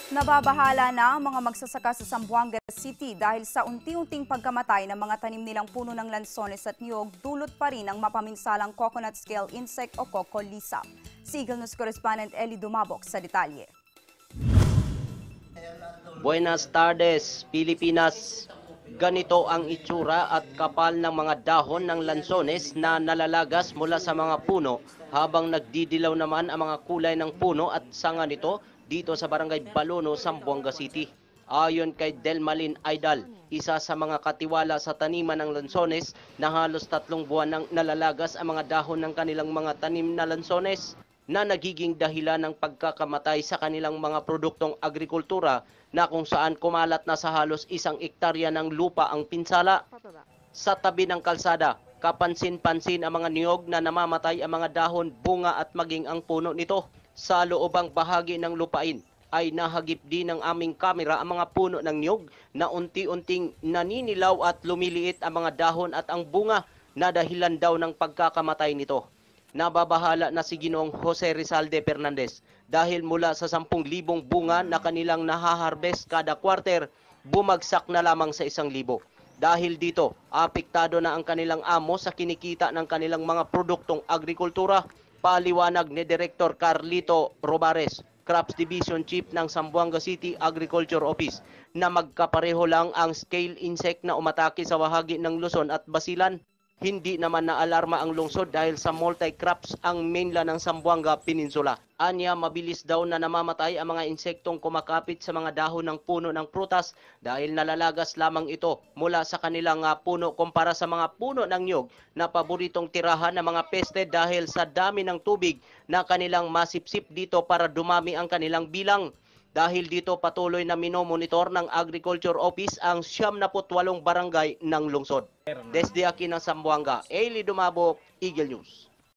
Nababahala na ang mga magsasaka sa Zamboanga City dahil sa unti-unting pagkamatay ng mga tanim nilang puno ng lansones at niyog, dulot pa rin ang mapaminsalang coconut scale insect o Cocolisa. Si Eagle News Correspondent Eli Dumabok sa detalye. Buenas tardes, Pilipinas. Ganito ang itsura at kapal ng mga dahon ng lansones na nalalagas mula sa mga puno habang nagdidilaw naman ang mga kulay ng puno at sanga nito dito sa Barangay Balono, Zamboanga City. Ayon kay Delmalin Aidal, isa sa mga katiwala sa taniman ng lansones na halos 3 buwan nang nalalagas ang mga dahon ng kanilang mga tanim na lansones na nagiging dahilan ng pagkakamatay sa kanilang mga produktong agrikultura na kung saan kumalat na sa halos 1 ektarya ng lupa ang pinsala. Sa tabi ng kalsada, kapansin-pansin ang mga niyog na namamatay ang mga dahon, bunga at maging ang puno nito. Sa loobang bahagi ng lupain ay nahagip din ng aming kamera ang mga puno ng niyog na unti-unting naninilaw at lumiliit ang mga dahon at ang bunga na dahilan daw ng pagkakamatay nito. Nababahala na si Ginoong Jose Rizalde Fernandez dahil mula sa 10,000 bunga na kanilang nahaharvest kada quarter, bumagsak na lamang sa 1,000. Dahil dito, apektado na ang kanilang amo sa kinikita ng kanilang mga produktong agrikultura. Paliwanag ni Director Carlito Robares, Crops Division Chief ng Zamboanga City Agriculture Office, na magkapareho lang ang scale insect na umatake sa bahagi ng Luzon at Basilan. Hindi naman naalarma ang lungsod dahil sa multi-crops ang mainland ng Zamboanga Peninsula. Anya, mabilis daw na namamatay ang mga insektong kumakapit sa mga dahon ng puno ng prutas dahil nalalagas lamang ito mula sa kanilang puno kumpara sa mga puno ng niyog na paboritong tirahan ng mga peste dahil sa dami ng tubig na kanilang masipsip dito para dumami ang kanilang bilang. Dahil dito patuloy na minomonitor ng Agriculture Office ang 78 barangay ng lungsod. Desde aquí ng Zamboanga, Eli Dumabo, Eagle News.